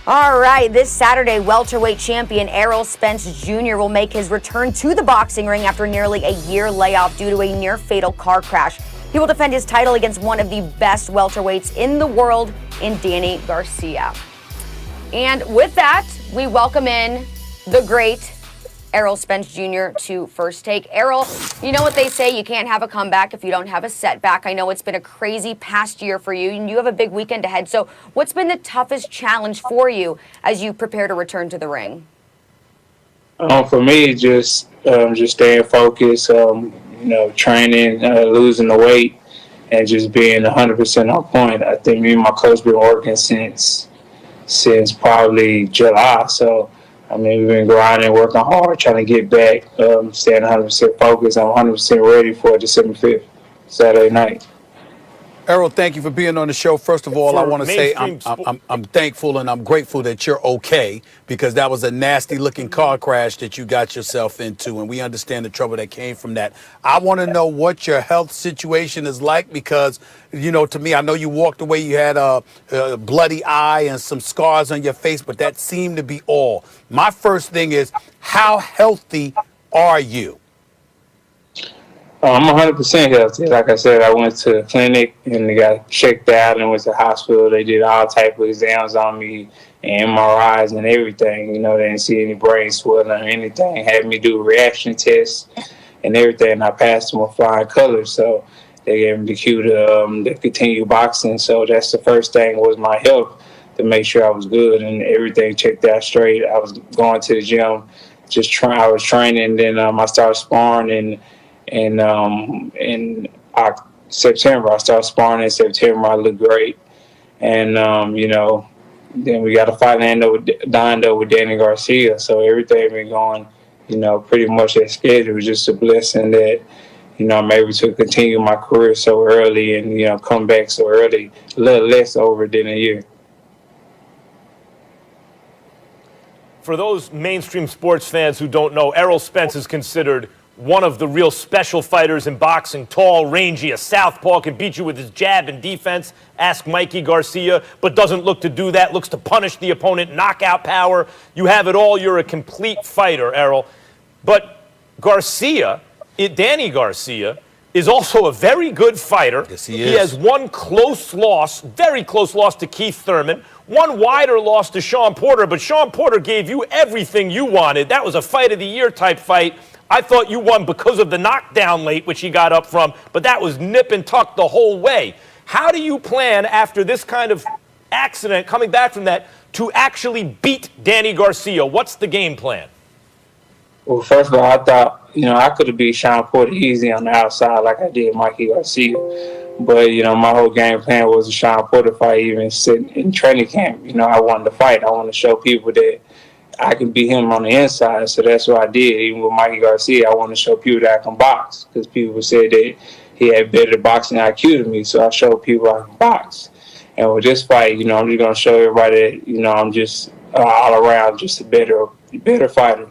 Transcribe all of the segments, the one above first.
All right, this Saturday, welterweight champion Errol Spence Jr. will make his return to the boxing ring after nearly a year layoff due to a near-fatal car crash. He will defend his title against one of the best welterweights in the world in Danny Garcia. And with that, we welcome in the great Errol Spence Jr. to First Take. Errol, you know what they say, you can't have a comeback if you don't have a setback. I know it's been a crazy past year for you, and you have a big weekend ahead. So what's been the toughest challenge for you as you prepare to return to the ring? For me, just staying focused, training, losing the weight, and just being 100% on point. I think me and my coach been working since probably July. So, we've been grinding, working hard, trying to get back, staying 100% focused. I'm 100% ready for December 5th, Saturday night. Errol, thank you for being on the show. First of all, I want to say I'm thankful and I'm grateful that you're okay, because that was a nasty-looking car crash that you got yourself into, and we understand the trouble that came from that. I want to know what your health situation is like, because, to me, I know you walked away, you had a bloody eye and some scars on your face, but that seemed to be all. My first thing is, how healthy are you? I'm 100% healthy. Like I said, I went to the clinic and they got checked out and went to the hospital. They did all type of exams on me and MRIs and everything. They didn't see any brain swelling or anything. Had me do reaction tests and everything. And I passed them with flying colors. So they gave me the cue to continue boxing. So that's the first thing was my health, to make sure I was good and everything checked out straight. I was going to the gym, I was training. Then I started sparring in September. I started sparring in September. I looked great. And, then we got a fight lined up with Danny Garcia. So everything been going, pretty much as scheduled. It was just a blessing that, I'm able to continue my career so early and, come back so early, a little less over than a year. For those mainstream sports fans who don't know, Errol Spence is considered one of the real special fighters in boxing. Tall, rangy, a southpaw, can beat you with his jab and defense. Ask Mikey Garcia, but doesn't look to do that, looks to punish the opponent, knockout power. You have it all. You're a complete fighter, Errol. But Danny Garcia, is also a very good fighter. Yes, he is. He has one close loss, very close loss to Keith Thurman, one wider loss to Sean Porter, but Sean Porter gave you everything you wanted. That was a fight of the year type fight. I thought you won because of the knockdown late, which he got up from, but that was nip and tuck the whole way. How do you plan, after this kind of accident, coming back from that, to actually beat Danny Garcia? What's the game plan? Well, first of all, I thought, I could have beat Sean Porter easy on the outside like I did Mikey Garcia. But, my whole game plan was a Sean Porter fight, even sitting in training camp. I wanted to fight. I wanted to show people that I can beat him on the inside, so that's what I did. Even with Mikey Garcia, I want to show people that I can box, because people said that he had better boxing IQ than me, so I showed people I can box. And with this fight, I'm just going to show everybody that, I'm just all around just a better fighter.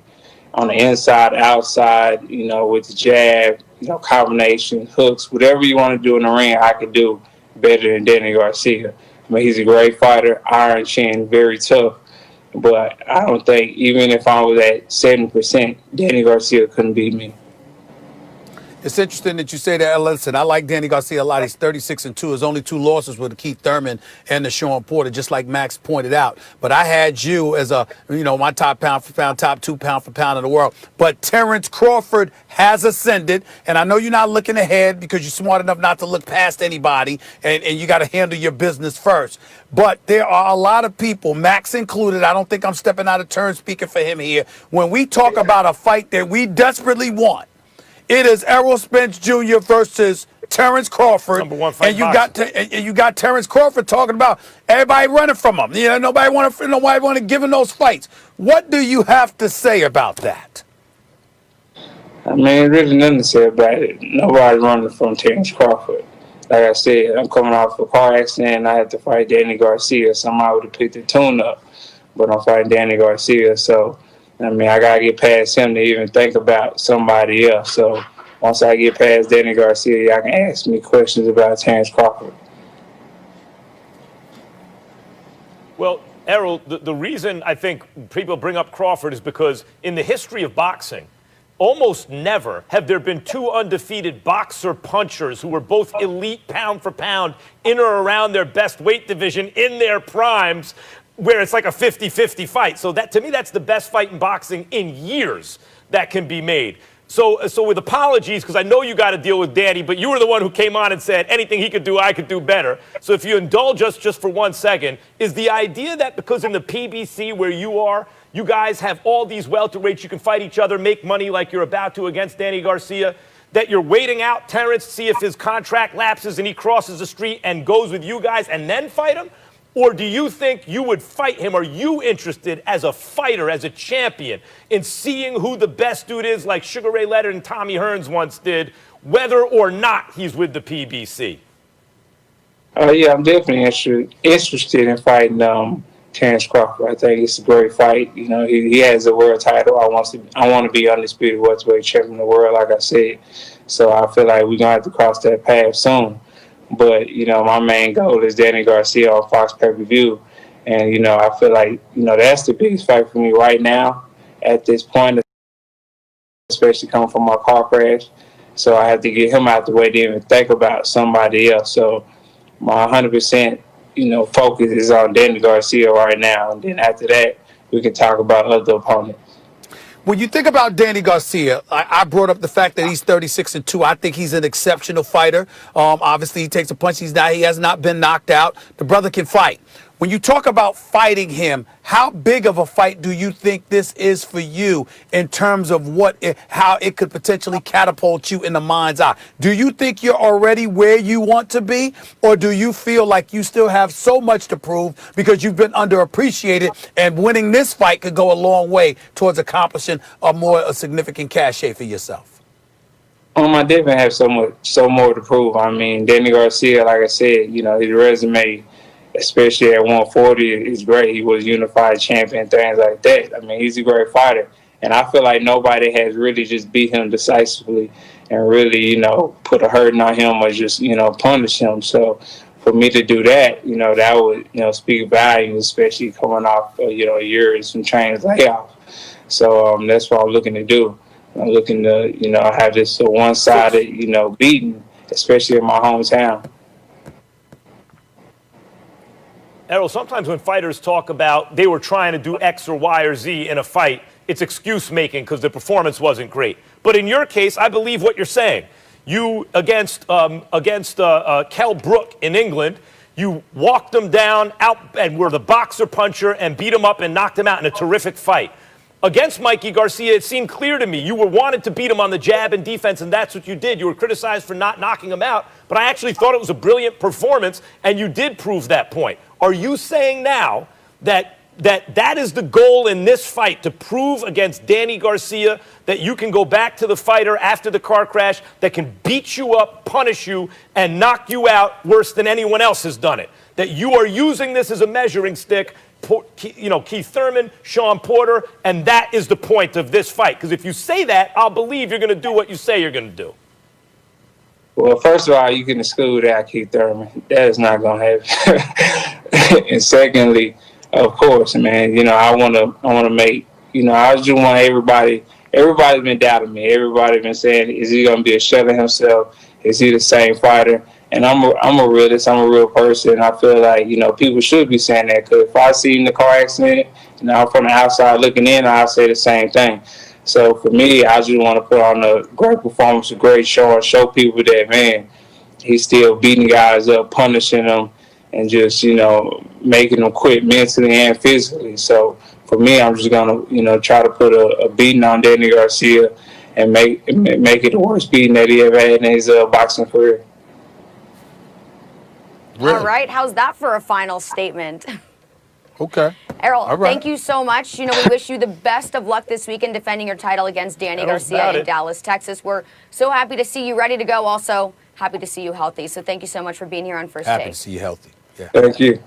On the inside, outside, with the jab, combination, hooks, whatever you want to do in the ring, I can do better than Danny Garcia. He's a great fighter, iron chin, very tough. But I don't think, even if I was at 70%, Danny Garcia couldn't beat me. It's interesting that you say that. Listen, I like Danny Garcia a lot. He's 36-2. His only two losses were the Keith Thurman and the Sean Porter, just like Max pointed out. But I had you as my top pound for pound, top 2 pound for pound in the world. But Terrence Crawford has ascended, and I know you're not looking ahead because you're smart enough not to look past anybody, and you got to handle your business first. But there are a lot of people, Max included, I don't think I'm stepping out of turn speaking for him here, when we talk about a fight that we desperately want. It is Errol Spence Jr. versus Terrence Crawford. Number one fight. And you got Terrence Crawford talking about everybody running from him. Nobody want to give him those fights. What do you have to say about that? Really nothing to say about it. Nobody running from Terrence Crawford. Like I said, I'm coming off a car accident and I had to fight Danny Garcia. Somebody would have picked the tune up, but I'm fighting Danny Garcia, so I got to get past him to even think about somebody else. So once I get past Danny Garcia, y'all can ask me questions about Terrence Crawford. Well, Errol, the reason I think people bring up Crawford is because in the history of boxing, almost never have there been two undefeated boxer punchers who were both elite pound for pound in or around their best weight division in their primes, where it's like a 50-50 fight. So that, to me, that's the best fight in boxing in years that can be made. So with apologies, because I know you got to deal with Danny, but you were the one who came on and said anything he could do, I could do better. So if you indulge us just for 1 second, is the idea that because in the PBC where you are, you guys have all these welterweights, you can fight each other, make money like you're about to against Danny Garcia, that you're waiting out Terrence, see if his contract lapses and he crosses the street and goes with you guys and then fight him? Or do you think you would fight him? Are you interested as a fighter, as a champion, in seeing who the best dude is like Sugar Ray Leonard and Tommy Hearns once did, whether or not he's with the PBC? Yeah, I'm definitely interested in fighting Terrence Crawford. I think it's a great fight. You know, he has a world title. I want to be undisputed welterweight champion of the world, like I said. So I feel like we're gonna have to cross that path soon. But, you know, my main goal is Danny Garcia on Fox pay-per-view. And, you know, I feel like, you know, that's the biggest fight for me right now at this point, especially coming from my car crash. So I have to get him out the way to even think about somebody else. So my 100%, you know, focus is on Danny Garcia right now. And then after that, we can talk about other opponents. When you think about Danny Garcia, I brought up the fact that he's 36-2. I think he's an exceptional fighter. Obviously, he takes a punch. He has not been knocked out. The brother can fight. When you talk about fighting him, how big of a fight do you think this is for you in terms of how it could potentially catapult you in the mind's eye? Do you think you're already where you want to be, or do you feel like you still have so much to prove because you've been underappreciated and winning this fight could go a long way towards accomplishing a significant cachet for yourself? I definitely have so more to prove. I mean, Danny Garcia, like I said, you know, his resume, especially at 140, is great. He was unified champion, things like that. I mean, he's a great fighter. And I feel like nobody has really just beat him decisively and really, you know, put a hurting on him or just, you know, punish him. So for me to do that, you know, that would, you know, speak volumes, especially coming off, you know, years from training layoff. So that's what I'm looking to do. I'm looking to, you know, have this one-sided, you know, beating, especially in my hometown. Errol, sometimes when fighters talk about they were trying to do X or Y or Z in a fight, it's excuse making because the performance wasn't great. But in your case, I believe what you're saying. You against Kell Brook in England, you walked him down out and were the boxer puncher and beat him up and knocked him out in a terrific fight. Against Mikey Garcia, it seemed clear to me you wanted to beat him on the jab and defense, and that's what you did. You were criticized for not knocking him out, but I actually thought it was a brilliant performance, and you did prove that point. Are you saying now that is the goal in this fight, to prove against Danny Garcia that you can go back to the fighter after the car crash that can beat you up, punish you, and knock you out worse than anyone else has done it? That you are using this as a measuring stick, you know, Keith Thurman, Sean Porter, and that is the point of this fight. Because if you say that, I'll believe you're going to do what you say you're going to do. Well, first of all, you can exclude out Keith Thurman. That is not going to happen. And secondly, of course, man, you know, I want to make, you know, I just want everybody's been doubting me. Everybody's been saying, is he going to be a shell of himself? Is he the same fighter? And I'm a realist. I'm a real person. I feel like, you know, people should be saying that, because if I seen the car accident, you know, from the outside looking in, I'll say the same thing. So for me, I just want to put on a great performance, a great show, and show people that, man, he's still beating guys up, punishing them, and just, you know, making them quit mentally and physically. So for me, I'm just going to, you know, try to put a beating on Danny Garcia and make it the worst beating that he ever had in his boxing career. Really? All right. How's that for a final statement? Okay. Errol, right. Thank you so much. You know, we wish you the best of luck this weekend defending your title against Danny Garcia in Dallas, Texas. We're so happy to see you ready to go. Also, happy to see you healthy. So thank you so much for being here on First Take. Happy to see you healthy. Yeah. Thank you.